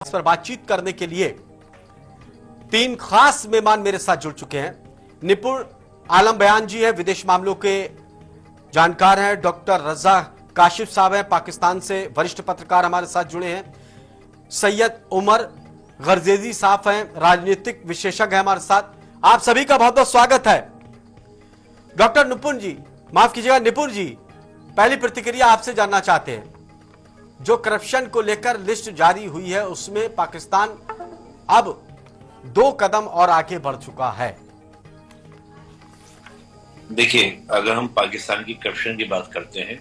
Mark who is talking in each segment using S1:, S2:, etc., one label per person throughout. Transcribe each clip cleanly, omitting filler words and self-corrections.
S1: इस पर बातचीत करने के लिए तीन खास मेहमान मेरे साथ जुड़ चुके हैं। निपुण आलम बयान जी है, विदेश मामलों के जानकार हैं। डॉक्टर रजा काशिफ साहब हैं, पाकिस्तान से वरिष्ठ पत्रकार हमारे साथ जुड़े हैं। सैयद उमर गर्जेजी साहब हैं, राजनीतिक विशेषज्ञ हैं हमारे साथ। आप सभी का बहुत बहुत स्वागत है। डॉक्टर निपुण जी, माफ कीजिएगा निपुण जी, पहली प्रतिक्रिया आपसे जानना चाहते हैं। जो करप्शन को लेकर लिस्ट जारी हुई है उसमें पाकिस्तान अब 2 कदम और आगे बढ़ चुका है।
S2: देखिए, अगर हम पाकिस्तान की करप्शन की बात करते हैं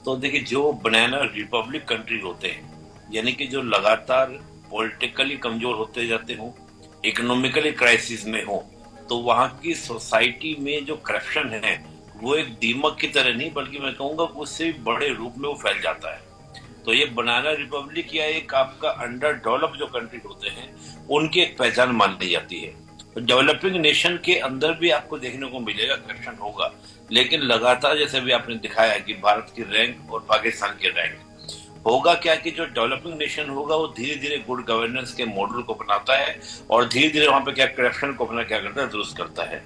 S2: तो देखिए, जो बनाना रिपब्लिक कंट्री होते हैं, यानी कि जो लगातार पॉलिटिकली कमजोर होते जाते हो, इकोनॉमिकली क्राइसिस में हो, तो वहां की सोसाइटी में जो करप्शन है वो एक दीमक की तरह नहीं, बल्कि मैं कहूंगा उससे बड़े रूप में वो फैल जाता है। तो ये बनाना रिपब्लिक या एक आपका अंडर डेवलप जो कंट्री होते हैं उनकी एक पहचान मानी जाती है। तो डेवलपिंग नेशन के अंदर भी आपको देखने को मिलेगा करप्शन होगा, लेकिन लगातार जैसे भी आपने दिखाया कि भारत की रैंक और पाकिस्तान की रैंक होगा क्या कि जो डेवलपिंग नेशन होगा वो धीरे धीरे गुड गवर्नेंस के मॉडल को अपनाता है और धीरे धीरे वहां पे क्या करप्शन को अपना क्या करता है, दुरुस्त करता है।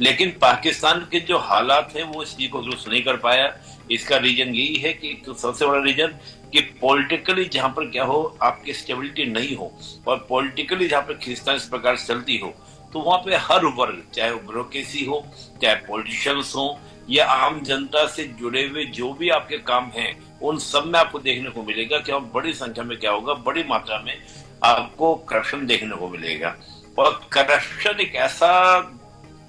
S2: लेकिन पाकिस्तान के जो हालात हैं वो इस चीज को दुरुस्त नहीं कर पाया। इसका रीजन यही है कि तो सबसे बड़ा रीजन कि पॉलिटिकली जहां पर क्या हो आपकी स्टेबिलिटी नहीं हो और पॉलिटिकली जहां पर खींचतान इस प्रकार से चलती हो, तो वहां पे हर वर्ग, चाहे वो ब्यूरोक्रेसी हो, चाहे पॉलिटिशियंस हो या आम जनता से जुड़े हुए जो भी आपके काम हैं, उन सब में आपको देखने को मिलेगा कि बड़ी संख्या में क्या होगा, बड़ी मात्रा में आपको करप्शन देखने को मिलेगा। और करप्शन एक ऐसा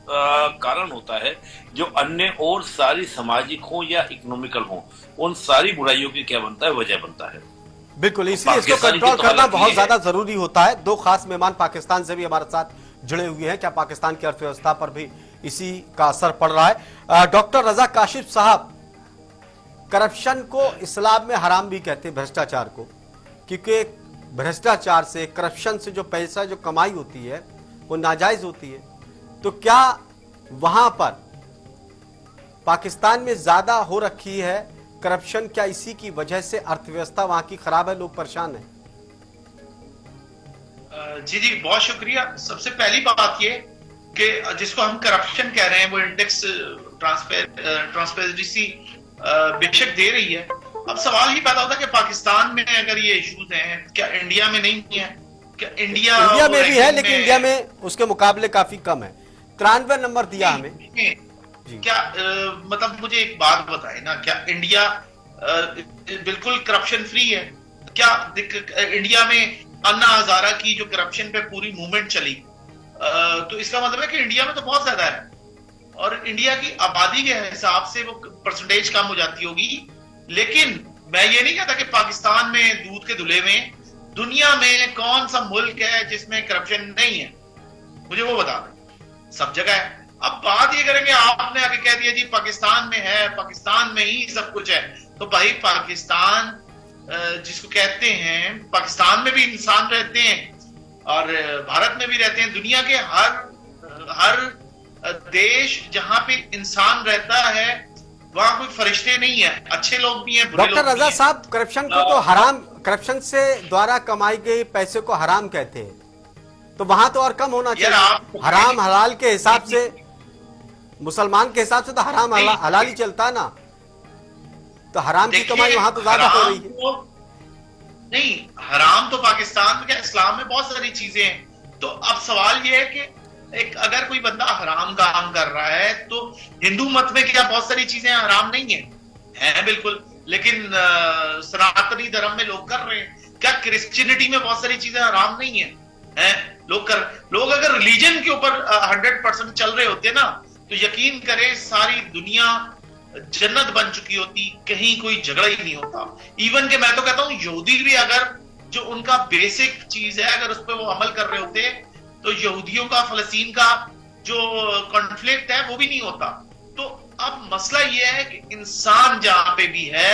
S2: कारण होता है जो अन्य और सारी सामाजिक हो या इकोनॉमिकल हो, उन सारी बुराइयों की क्या बनता है, वजह बनता है।
S1: बिल्कुल, इसलिए इसको कंट्रोल करना बहुत ज्यादा जरूरी होता है। 2 खास मेहमान पाकिस्तान से भी हमारे साथ जुड़े हुए हैं। क्या पाकिस्तान की अर्थव्यवस्था पर भी इसी का असर पड़ रहा है? डॉक्टर रजा काशिफ साहब, करप्शन को इस्लाम में हराम भी कहते हैं, भ्रष्टाचार को, क्योंकि भ्रष्टाचार से, करप्शन से जो पैसा जो कमाई होती है वो नाजायज होती है। तो क्या वहां पर पाकिस्तान में ज्यादा हो रखी है करप्शन? क्या इसी की वजह से अर्थव्यवस्था वहां की खराब है, लोग परेशान हैं?
S3: जी, बहुत शुक्रिया। सबसे पहली बात ये कि जिसको हम करप्शन कह रहे हैं वो इंडेक्स ट्रांसपेरेंसी बेशक दे रही है। अब सवाल ही पैदा होता है कि पाकिस्तान में अगर ये इश्यूज हैं, क्या इंडिया में नहीं है? क्या इंडिया
S1: में भी है, लेकिन इंडिया में उसके मुकाबले काफी कम है। 93 नंबर दिया हमें।
S3: क्या मतलब मुझे एक बात बताए ना, क्या इंडिया बिल्कुल करप्शन फ्री है? क्या इंडिया में अन्ना हजारा की जो करप्शन पे पूरी मूवमेंट चली, तो इसका मतलब है कि इंडिया में तो बहुत ज्यादा है और इंडिया की आबादी के हिसाब से वो परसेंटेज कम हो जाती होगी। लेकिन मैं ये नहीं कहता कि पाकिस्तान में दूध के धुले में दुनिया में कौन सा मुल्क है जिसमें करप्शन नहीं है, मुझे वो बता दें। सब जगह है। अब बात ये करेंगे, आपने आगे कह दिया जी पाकिस्तान में है, पाकिस्तान में ही सब कुछ है। तो भाई पाकिस्तान जिसको कहते हैं, पाकिस्तान में भी इंसान रहते हैं और भारत में भी रहते हैं। दुनिया के हर देश जहां पे इंसान रहता है वहां कोई फरिश्ते नहीं है, अच्छे लोग भी हैं, बुरे लोग भी हैं।
S1: डॉक्टर रजा साहब, करप्शन को तो हराम, करप्शन से द्वारा कमाई गई पैसे को हराम कहते हैं, तो वहां तो और कम होना चाहिए। हराम हलाल के हिसाब से, मुसलमान के हिसाब से तो हराम हलाल ही चलता ना, तो हराम की कमाई वहां तो ज्यादा हो रही है।
S3: नहीं, हराम तो पाकिस्तान में क्या, इस्लाम में बहुत सारी चीजें हैं। तो अब सवाल ये है कि एक अगर कोई बंदा हराम काम कर रहा है तो हिंदू मत में क्या बहुत सारी चीजें हराम नहीं है बिल्कुल, लेकिन सनातनी धर्म में लोग कर रहे हैं। क्या क्रिश्चियनिटी में बहुत सारी चीजें हराम नहीं है? लोग अगर रिलीजन के ऊपर 100% चल रहे होते ना, तो यकीन करें सारी दुनिया जन्नत बन चुकी होती, कहीं कोई झगड़ा ही नहीं होता। इवन के मैं तो कहता हूं यहूदी भी अगर जो उनका बेसिक चीज है अगर उस पर वो अमल कर रहे होते तो यहूदियों का फलस्तीन का जो कॉन्फ्लिक्ट है वो भी नहीं होता। तो अब मसला ये है कि इंसान जहां पे भी है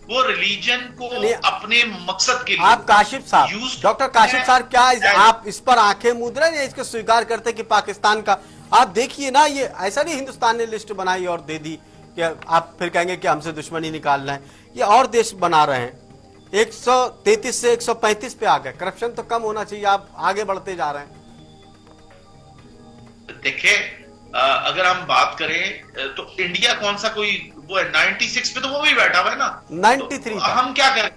S3: वो रिलीजन को अपने मकसद के लिए।
S1: आप काशिफ साहब, डॉक्टर काशिफ साहब, क्या आप इस पर आंखें मूंद रहे हैं, इसको स्वीकार करते कि पाकिस्तान का आप देखिए ना, ये ऐसा नहीं हिंदुस्तान ने लिस्ट बनाई और दे दी कि आप फिर कहेंगे कि हमसे दुश्मनी निकालना है। ये और देश बना रहे हैं, 133 से 135 पे आ गए। करप्शन तो कम होना चाहिए, आप आगे बढ़ते जा रहे हैं।
S3: देखिए, अगर हम बात करें तो इंडिया कौन सा कोई वो है 96 पे, तो वो भी बैठा हुआ है ना
S1: 93
S3: तो हम क्या करें,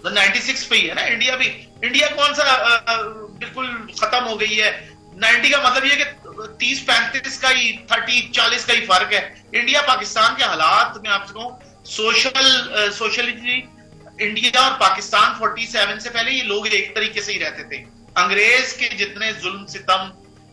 S3: तो 96 पे ही है ना इंडिया भी। इंडिया कौन सा बिल्कुल खत्म हो गई है। 90 का मतलब ये कि 30-35 का ही 30-40 का ही फर्क है। इंडिया पाकिस्तान के हालात में आपसे कहूं, सोशलिटी इंडिया और पाकिस्तान 47 से पहले ये लोग एक तरीके से ही रहते थे। अंग्रेज के जितने जुल्म सितम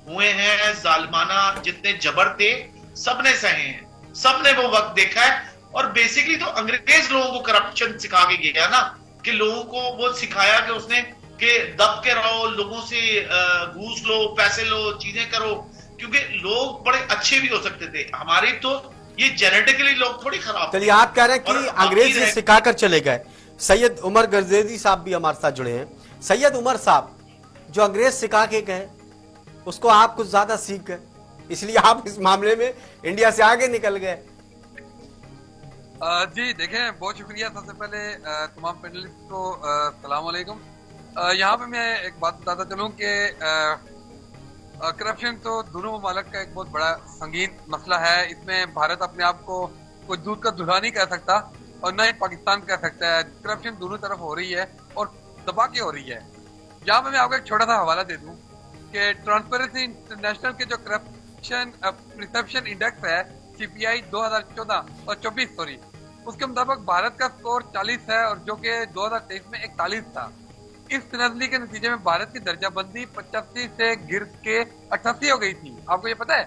S3: हुए हैं, जालिमाना जितने जबर थे, सबने सहे हैं, सबने वो वक्त देखा है। और बेसिकली तो अंग्रेज लोगों को करप्शन सिखा के गया ना, कि लोगों को वो सिखाया कि उसने कि दब के रहो, लोगों से घूस लो, पैसे लो, चीजें करो, क्योंकि लोग बड़े अच्छे भी हो सकते थे। हमारी तो ये जेनेटिकली लोग थोड़ी खराब।
S1: चलिए, आप कह रहे हैं कि अंग्रेज ये सिखाकर चले गए। सैयद उमर गर्जेदी साहब भी हमारे साथ जुड़े हैं। सैयद उमर साहब, जो अंग्रेज सिखा के गए उसको आप कुछ ज्यादा सीख गए, इसलिए आप इस मामले में इंडिया से आगे निकल गए।
S4: जी देखें, बहुत शुक्रिया। सबसे पहले तमाम पैनलिस्ट को सलाम अलैकुम। यहाँ पे मैं एक बात बताता चलूँ कि करप्शन तो दोनों ममालिक का एक बहुत बड़ा संगीन मसला है। इसमें भारत अपने आप को कोई दूध का दूल्हा नहीं कह सकता और न ही पाकिस्तान कह सकता है। करप्शन दोनों तरफ हो रही है और दबा के हो रही है। यहाँ पे मैं आपको एक छोटा सा हवाला दे दूँ कि ट्रांसपेरेंसी इंटरनेशनल के जो करप्शन परसेप्शन इंडेक्स है CPI 2014 और 24 सॉरी, उसके मुताबिक भारत का स्कोर 40 है और जो कि 2023 में 41 था। इस तनजली के नतीजे में भारत की दर्जाबंदी 85 से गिर के 88 हो गई थी। आपको ये पता है?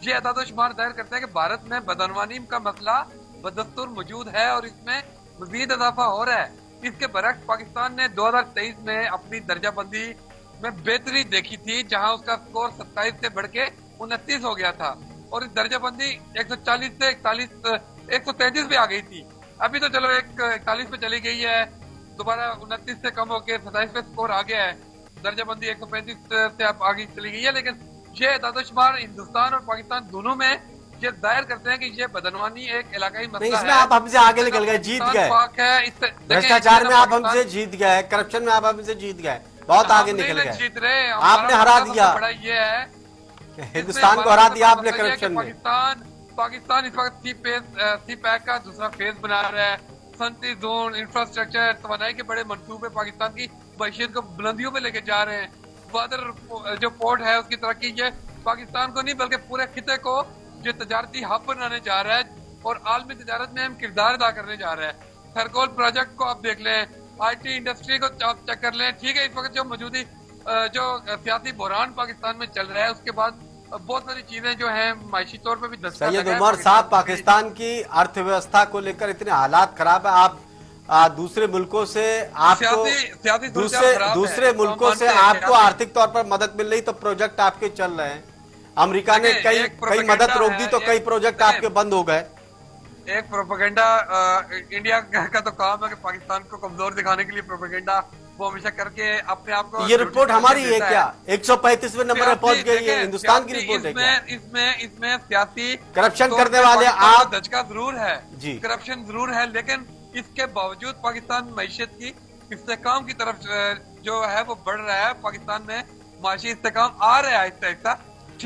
S4: ये अदाद-ओ-शुमार जाहिर करता है कि भारत में बदअनवानी का मसला बदस्तूर मौजूद है और इसमें मजीद इजाफा हो रहा है। इसके बरक्स पाकिस्तान ने 2023 में अपनी दर्जाबंदी में बेहतरी देखी थी, जहां उसका स्कोर 27 से बढ़ के 29 हो गया था और इस दर्जाबंदी 140 से 133 पे आ गई थी। अभी तो चलो 41 पे चली गई है, दोबारा 29 से कम होकर 27 पे स्कोर आ गया है। दर्जाबंदी 135 से अब आगे चली गई है। लेकिन ये इदाद-ओ-शुमार हिंदुस्तान और पाकिस्तान दोनों में ये जाहिर करते हैं कि ये बदअनवानी एक इलाकाई मसला है।
S1: आप हमसे आगे निकल गए, जीत गए। भ्रष्टाचार में आप हमसे जीत गए, करप्शन में आप हमसे जीत गए, बहुत आगे निकल गए।
S4: जीत रहे,
S1: आपने हरा दिया,
S4: बड़ा ये है
S1: हिंदुस्तान को हरा दिया आपने करप्शन में।
S4: पाकिस्तान इस वक्त सी पैक का दूसरा फेज बना रहा है। सनती जोन, इंफ्रास्ट्रक्चर, तवानाई के बड़े मंसूबे पाकिस्तान की मैशियत को बुलंदियों में लेके जा रहे हैं। वादर जो पोर्ट है उसकी तरक्की ये पाकिस्तान को नहीं बल्कि पूरे खिते को जो तजारती हब बनाने जा रहा है और आलमी तजारत में अहम किरदार अदा करने जा रहा है। खरगोल प्रोजेक्ट को आप देख लें, IT इंडस्ट्री को आप चेक कर लें। ठीक है, इस वक्त जो मौजूदी जो सियासी बहरान पाकिस्तान में चल रहा है उसके बाद बहुत सारी चीजें जो हैं मायशी तौर पे भी दस्तक
S1: सैयद उमर साहब, पाकिस्तान की अर्थव्यवस्था को लेकर इतने हालात खराब है। आप दूसरे मुल्कों से आपको दूसरे मुल्कों से आपको आर्थिक तौर पर मदद मिल रही, तो प्रोजेक्ट आपके चल रहे हैं। अमेरिका ने कई मदद रोक दी तो कई प्रोजेक्ट आपके बंद हो गए।
S4: एक प्रोपेगेंडा इंडिया का तो काम है कि पाकिस्तान को कमजोर दिखाने के लिए प्रोपेगेंडा वो हमेशा करके अपने आप को।
S1: ये रिपोर्ट हमारी है क्या? 135वें नंबर पर पहुंच गई है, हिंदुस्तान की रिपोर्ट है क्या?
S4: इसमें सियासी
S1: करप्शन करने वाले आप
S4: दचका जरूर है
S1: जी,
S4: करप्शन जरूर है, लेकिन इसके बावजूद पाकिस्तान मईशत की इस्तेकाम की तरफ जो है वो बढ़ रहा है। पाकिस्तान में माशी इस्तेकाम आ रहा है आहिस्ता आहिस्ता।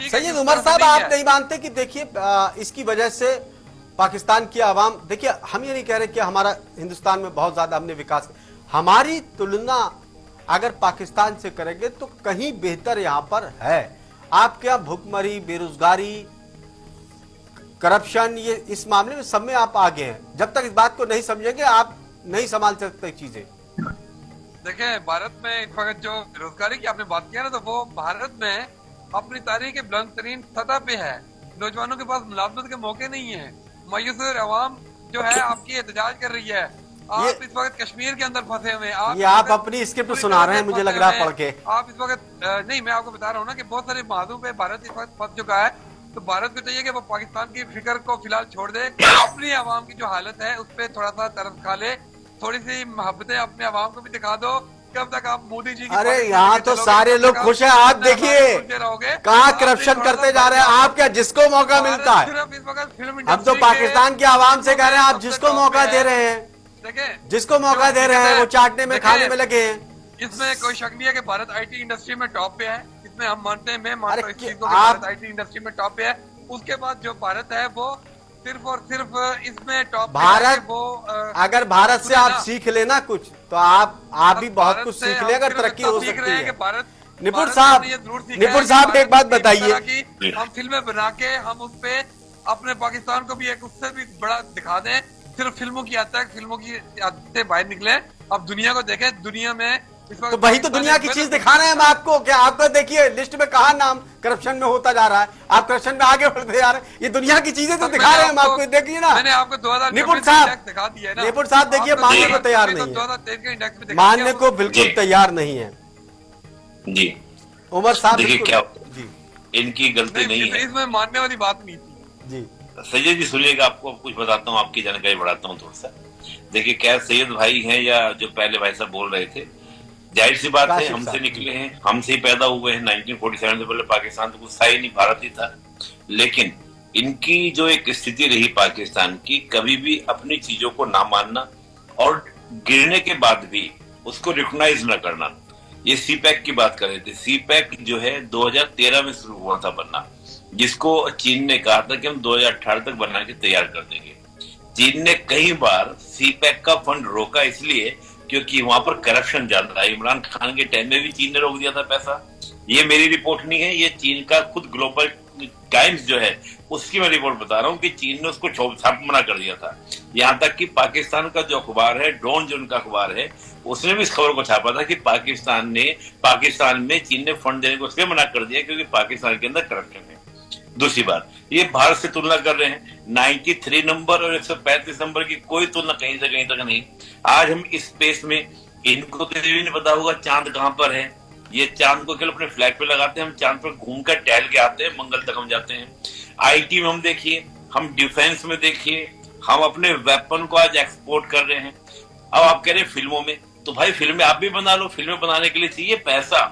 S1: सैयद उमर साहब, आप नहीं मानते कि देखिए इसकी वजह से पाकिस्तान की आवाम, देखिए हम ये नहीं कह रहे कि हमारा हिंदुस्तान में बहुत ज्यादा हमने विकास, हमारी तुलना अगर पाकिस्तान से करेंगे तो कहीं बेहतर यहां पर है। आप क्या भुखमरी, बेरोजगारी, करप्शन, ये इस मामले में सब में आप आगे हैं। जब तक इस बात को नहीं समझेंगे आप नहीं संभाल सकते चीजें।
S4: देखें, भारत में इस वक्त जो बेरोजगारी की आपने बात किया ना, तो वो भारत में अपनी तारीख के बुलंद तरीन सतह पे है। नौजवानों के पास मुलाजमत के मौके नहीं है। मायूस अवाम जो है आपकी एहतजाज कर रही है। आप इस वक्त कश्मीर के अंदर फंसे हुए हैं।
S1: आप अपनी स्क्रिप्ट सुना रहे हैं, मुझे लग रहा है पढ़ के।
S4: आप इस वक्त नहीं, मैं आपको बता रहा हूँ ना कि बहुत सारे महादों पे भारत इस वक्त फंस चुका है। तो भारत को चाहिए कि वो पाकिस्तान की फिक्र को फिलहाल छोड़ दे, अपनी आवाम की जो हालत है उस पर थोड़ा सा तरस खा ले, थोड़ी सी मोहब्बतें अपने आवाम को भी दिखा दो। कब तक आप मोदी जी की,
S1: अरे यहाँ तो सारे लोग खुश हैं। आप देखिए कहाँ करप्शन करते जा रहे हैं। आप क्या जिसको मौका मिलता है,
S4: सिर्फ इस वक्त फिल्म
S1: हम तो पाकिस्तान की आवाम से कह रहे हैं आप जिसको मौका दे रहे हैं।
S4: देखें,
S1: जिसको मौका दे रहे हैं वो चाटने में, खाने में लगे हैं।
S4: इसमें कोई शक नहीं है कि भारत आईटी इंडस्ट्री में टॉप पे है, इसमें हम मानते हैं, मैं मानता हूं इस चीज को कि भारत आईटी इंडस्ट्री में टॉप पे है। उसके बाद जो भारत है वो सिर्फ और सिर्फ इसमें टॉप
S1: भारत,
S4: वो
S1: अगर भारत से आप सीख लेना कुछ, तो आप भी बहुत कुछ सीख ले, अगर तरक्की हो सकती है। निपुण साहब एक बात बताइए,
S4: हम फिल्में बना के हम उस पे अपने पाकिस्तान को भी एक उससे भी बड़ा दिखा दें, सिर्फ फिल्मों की हद तक, फिल्मों की हद से बाहर निकले, अब दुनिया को देखें। दुनिया में
S1: तो वही तो दुनिया की चीज दिखा रहे हैं हम आपको। क्या आपको देखिए लिस्ट में कहा नाम करप्शन में होता जा रहा है, आप करप्शन में आगे बढ़ते जा रहे हैं। ये दुनिया की चीजें तो दिखा रहे हैं हम आपको, देखिए ना।
S4: मैंने आपको 2024
S1: निपुण साहब
S4: दिखा दिया है ना।
S1: निपुण साहब देखिए मानने को तैयार नहीं है, मानने को बिल्कुल तैयार नहीं है
S2: जी।
S1: उमर साहब
S2: देखिए क्या
S1: जी,
S2: इनकी गलती नहीं है,
S4: इसमें मानने वाली बात नहीं थी
S1: जी।
S2: सैयद जी सुनिएगा, आपको कुछ बताता हूँ, आपकी जानकारी बढ़ाता हूँ थोड़ा सा। देखिए क्या सैयद भाई हैं या जो पहले भाई साहब बोल रहे थे, जाहिर सी बात है हमसे निकले हैं, हमसे ही पैदा हुए हैं। 1947 से पहले पाकिस्तान तो कुछ था ही नहीं, भारत ही था। लेकिन इनकी जो एक स्थिति रही पाकिस्तान की, कभी भी अपनी चीजों को ना मानना और गिरने के बाद भी उसको रिकॉग्नाइज न करना। ये सीपैक की बात कर रहे थे। सीपैक जो है 2013 में शुरू हुआ था बनना, जिसको चीन ने कहा था कि हम 2018 तक बना के तैयार कर देंगे। चीन ने कई बार सीपैक का फंड रोका, इसलिए क्योंकि वहां पर करप्शन ज्यादा है। इमरान खान के टाइम में भी चीन ने रोक दिया था पैसा। ये मेरी रिपोर्ट नहीं है, ये चीन का खुद ग्लोबल टाइम्स जो है उसकी मैं रिपोर्ट बता रहा हूँ कि चीन ने उसको छाप मना कर दिया था। यहाँ तक कि पाकिस्तान का जो अखबार है, डॉन जो उनका अखबार है, उसने भी इस खबर को छापा था कि पाकिस्तान में चीन ने फंड देने को इसलिए मना कर दिया क्योंकि पाकिस्तान के अंदर करप्शन है। दूसरी बात, ये भारत से तुलना कर रहे हैं, 93 नंबर और 135 नंबर की कोई तुलना कहीं से कहीं तक नहीं। आज हम इस स्पेस में, इनको तो ये भी नहीं पता होगा चांद कहां पर है। ये चांद को केवल अपने फ्लैग पे लगाते हैं, हम चांद पर घूमकर टहल के आते हैं, मंगल तक हम जाते हैं। आईटी में हम देखिए, हम डिफेंस में देखिए, हम अपने वेपन को आज एक्सपोर्ट कर रहे हैं। अब आप कह रहे हैं फिल्मों में, तो भाई फिल्में आप भी बना लो। फिल्में बनाने के लिए चाहिए पैसा,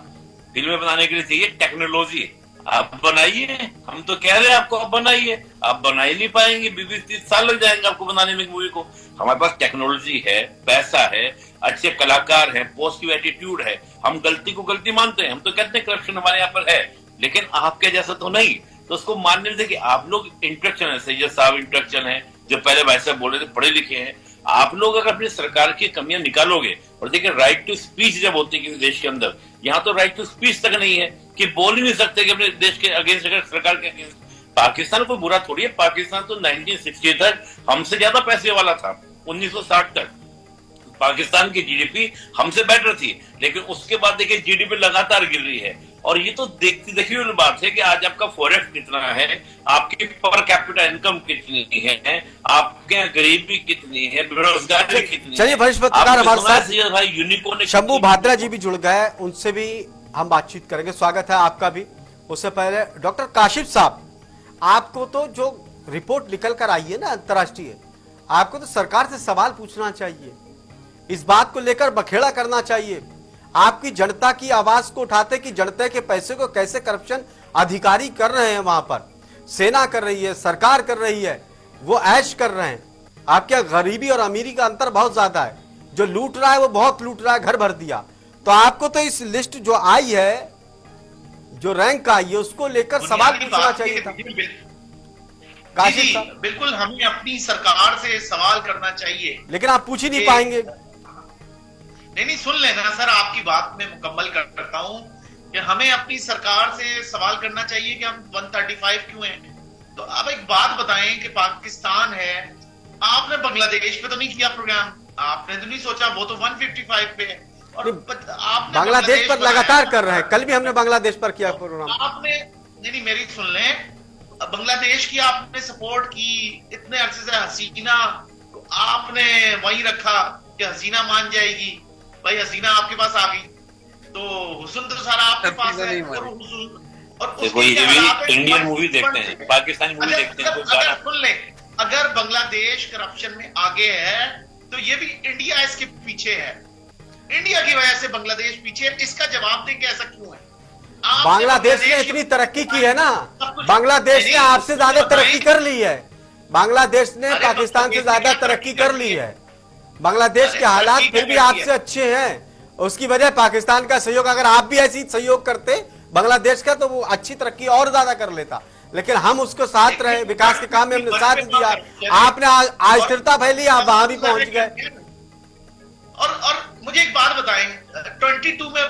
S2: फिल्में बनाने के लिए चाहिए टेक्नोलॉजी। आप बनाइए, हम तो कह रहे हैं आपको आप बनाइए, आप बना ही नहीं पाएंगे। 20-30 साल लग जाएंगे आपको बनाने में मूवी को। हमारे पास टेक्नोलॉजी है, पैसा है, अच्छे कलाकार हैं, पॉजिटिव एटीट्यूड है। हम गलती को गलती मानते हैं, हम तो कहते हैं करप्शन हमारे यहाँ पर है, लेकिन आपके जैसा तो नहीं। तो उसको मानने में देखिए, आप लोग इंटेलेक्चुअल है, सैयद साहब इंटेलेक्चुअल है, जो पहले भाई साहब बोल रहे थे पढ़े लिखे हैं। आप लोग अगर अपनी सरकार की कमियां निकालोगे, और देखिए राइट टू स्पीच जब होती है किसी देश के अंदर, यहाँ तो राइट टू स्पीच तक नहीं है कि बोल ही नहीं सकते कि अपने देश के अगेंस्ट, अगर सरकार के अगेंस्ट। पाकिस्तान कोई बुरा थोड़ी है, पाकिस्तान तो 1960 तक हमसे ज्यादा पैसे वाला था। 1960 तक पाकिस्तान की जीडीपी हमसे बेटर थी, लेकिन उसके बाद देखिए जीडीपी लगातार गिर रही है। और ये तो देखी हुई बात है कि आज आपका फॉरेक्स कितना है, आपकी पर कैपिटा इनकम कितनी है, आपके यहाँ गरीबी कितनी है, बेरोजगारी कितनी है।
S1: चलिए वरिष्ठ पत्रकार हमारे साथ
S2: भाई यूनिकॉर्न
S1: शंभू भाद्रा जी भी जुड़ गए, उनसे भी हम बातचीत करेंगे। स्वागत है आपका भी। उससे पहले डॉक्टर काशिफ साहब, आपको तो जो रिपोर्ट निकल कर आई है ना अंतर्राष्ट्रीय, आपको तो सरकार से सवाल पूछना चाहिए, इस बात को लेकर बखेड़ा करना चाहिए। आपकी जनता की आवाज को उठाते कि जनता के पैसे को कैसे करप्शन अधिकारी कर रहे हैं, वहां पर सेना कर रही है, सरकार कर रही है, वो ऐश कर रहे हैं। आपके यहाँ गरीबी और अमीरी का अंतर बहुत ज्यादा है, जो लूट रहा है वो बहुत लूट रहा है, घर भर दिया। तो आपको तो इस लिस्ट जो आई है, जो रैंक आई है, उसको लेकर सवाल पूछना चाहिए था।
S3: जी, बिल्कुल हमें अपनी सरकार से सवाल करना चाहिए,
S1: लेकिन आप पूछ ही नहीं पाएंगे।
S3: नहीं, सुन लेना सर, आपकी बात में मुकम्मल करता हूं कि हमें अपनी सरकार से सवाल करना चाहिए कि हम 135 क्यों हैं। तो अब एक बात बताएं कि पाकिस्तान है, आपने बांग्लादेश पे तो नहीं किया प्रोग्राम, आपने तो नहीं सोचा वो तो 155 पे है, और आपने
S1: बांग्लादेश पर लगातार कर रहे हैं। कल भी हमने बांग्लादेश पर किया प्रोग्राम।
S3: आपने नहीं, मेरी सुन लें, बांग्लादेश की आपने सपोर्ट की इतने अरसे से। हसीना को आपने वहीं रखा कि हसीना मान जाएगी, भाई हसीना आपके पास आ गई तो हुस्न तो सारा आपके पास है। और
S2: देखो ये भी इंडियन मूवी देखते हैं, पाकिस्तानी मूवी देखते हैं।
S3: अगर सुन ले, अगर बांग्लादेश करप्शन में आगे है तो ये भी इंडिया इसके पीछे है, इंडिया की वजह से बांग्लादेश पीछे है। इसका जवाब दें कि ऐसा क्यों है।
S1: बांग्लादेश ने इतनी तरक्की की है ना, बांग्लादेश ने आपसे ज्यादा तरक्की कर ली है, बांग्लादेश ने पाकिस्तान से ज्यादा तरक्की कर ली है। बांग्लादेश
S3: अरे
S1: के हालात
S3: तरक्की
S1: फिर भी
S3: क्या
S1: आपसे अच्छे हैं। उसकी वजह पाकिस्तान का सहयोग, अगर आप भी ऐसी सहयोग करते बांग्लादेश का तो वो अच्छी तरक्की और ज्यादा कर लेता। लेकिन हम उसको साथ रहे, विकास के काम में हमने साथ दिया। आपने आज स्थिरता फैली, आप वहां भी पहुंच गए।
S3: और मुझे एक बात बताएं, 22 में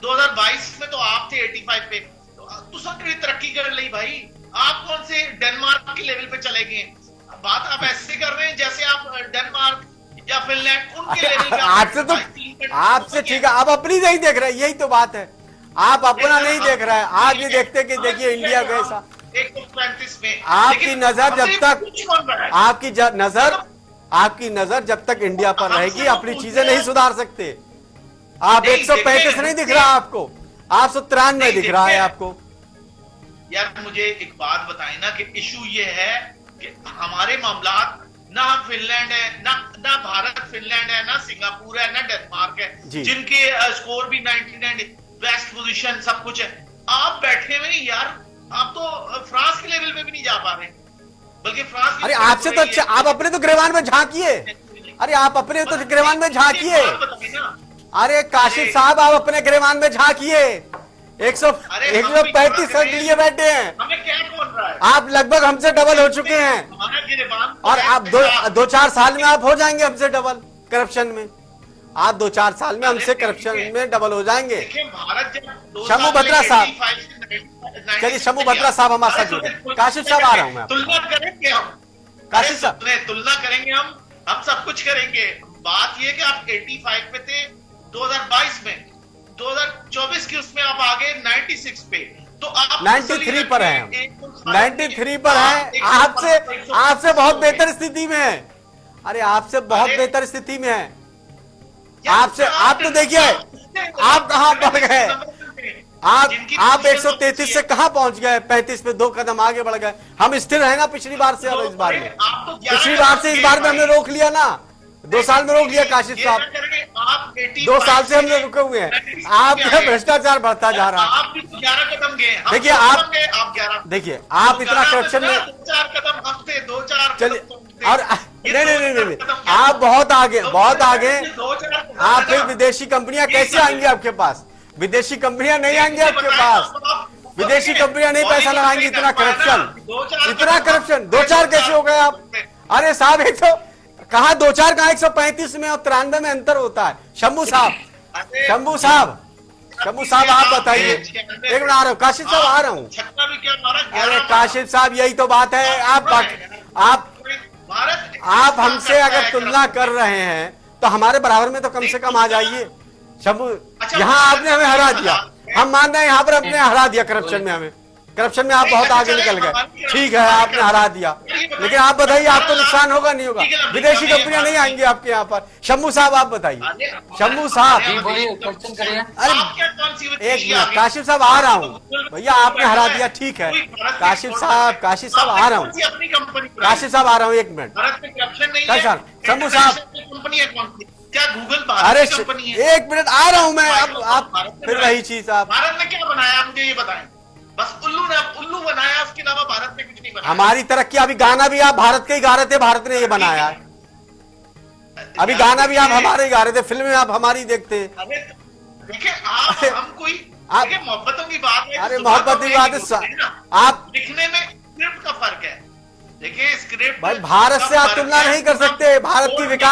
S3: 2022 में तो आप थे 85 पे, तो सब तरक्की कर ली भाई। आप कौन से डेनमार्क के लेवल पे चले गए? बात आप ऐसे कर रहे हैं जैसे आप डेनमार्क या फिनलैंड उनके लेवल पे।
S1: आपसे ठीक है, आप अपनी नहीं देख रहे, यही तो बात है। आप अपना नहीं देख रहे हैं। आप ये देखते कि देखिए इंडिया कैसा।
S3: 135 में
S1: आपकी नजर जब तक आपकी नजर जब तक इंडिया पर रहेगी, अपनी चीजें नहीं सुधार सकते। आप 135 नहीं दिख रहा आपको, 893 दिख रहा है आपको।
S3: यार मुझे एक बात बताएं ना कि इशू ये है कि हमारे मामलात ना हम फिनलैंड है, ना भारत फिनलैंड है, ना सिंगापुर है, ना डेनमार्क है, जिनके स्कोर भी 99 बेस्ट पोजीशन सब कुछ है। आप बैठे हुए यार, आप तो फ्रांस के लेवल पे भी नहीं जा पा रहे, बल्कि फ्रांस।
S1: अरे आपसे तो अच्छा, आप अपने तो गिरबान में झांकिए। अरे आप अपने तो गिरबान में झांकिए। अरे काशिफ साहब, आप अपने गिरबान में झांकिए। 135 रन लिए बैठे हैं।
S3: हमें क्या बोल रहा है?
S1: आप लगभग हमसे डबल हो चुके हैं, और आप 2-4 साल में आप हो जाएंगे हमसे डबल करप्शन में। आप 2-4 साल में हमसे करप्शन में डबल हो जाएंगे। शंभू बत्रा साहब, चलिए शंभू बत्रा साहब हमारे साथ जुड़े। काशिफ साहब आ रहा हूं मैं।
S3: तुलना करेंगे हम,
S1: काशिफ साहब
S3: तुलना करेंगे हम सब कुछ करेंगे। बात ये कि आप 85 पे थे 2022 में, 2024 की उसमें आप आगे 96 पे, तो आप
S1: 93 पर हैं। 93 पर हैं। आपसे बहुत बेहतर स्थिति में है। अरे आपसे बहुत बेहतर स्थिति में है। आपसे, आप तो देखिए आप कहां बढ़ गए। आप 133 से कहां पहुंच गए, 35 पे 2 कदम आगे बढ़ गए। हम स्थिर है ना पिछली बार से। अब इस बार में, पिछली बार से इस बार में हमने रोक लिया ना, 2 साल में रोक लिया काशिफ साहब। 2 साल से हमने रुके हुए हैं। आपका भ्रष्टाचार बढ़ता जा रहा है।
S3: आप भी 11 कदम गए।
S1: देखिए आप 11, देखिए आप इतना करप्शन में
S3: 4 कदम हफ्ते 2-4
S1: चलिए। और नहीं, आप बहुत आगे, बहुत आगे। आप फिर विदेशी कंपनियां कैसे आएंगी आपके पास? विदेशी कंपनियां नहीं आएंगी आपके पास। विदेशी कंपनियां नहीं पैसा लगाएंगी। इतना करप्शन 2-4 कैसे हो गए आप? अरे साहब, एक तो कहा 2-4 कहा 135 में और 93 में अंतर होता है। शंभू साहब आप बताइए। एक मिनट आ रहा हूँ, काशिफ साहब आ रहा हूँ। अरे काशिफ साहब, यही तो बात है। आप हमसे अगर तुलना कर रहे हैं तो हमारे बराबर में तो कम से कम आ जाइए। शंभू, यहाँ आपने हमें हरा दिया। हम मान रहे हैं यहाँ पर आपने हरा दिया करप्शन में हमें। करप्शन में आप बहुत आगे निकल गए। ठीक है, आपने हरा दिया, लेकिन आप बताइए आपको नुकसान होगा नहीं होगा? विदेशी कंपनियां नहीं आएंगी आपके यहाँ पर। शंभू साहब आप बताइए। शंभू साहब, अरे एक मिनट, काशिफ साहब आ रहा हूँ भैया, आपने हरा दिया। ठीक है काशिफ साहब आ रहा हूँ। काशिफ साहब आ रहा हूँ, 1 मिनट। शंभू साहब,
S3: क्या गूगल
S1: अरे 1 मिनट आ रहा हूँ मैं। अब आप फिर वही चीज। आप
S3: भारत ने क्या बनाया मुझे ये बताएं। बस उल्लू बनाया, उसके अलावा भारत ने कुछ नहीं बनाया।
S1: हमारी तरक्की, अभी गाना भी आप भारत के ही गा रहे थे, भारत ने ये बनाया है। अभी गाना भी आप हमारे ही गा रहे थे, फिल्में आप हमारी देखते।
S3: देखिए हम कोई मोहब्बतों की बात है।
S1: अरे मोहब्बत की बात है, आप
S3: लिखने में स्क्रिप्ट का फर्क है। देखिए स्क्रिप्ट,
S1: भाई भारत से आप तुलना नहीं कर सकते। भारत की विकास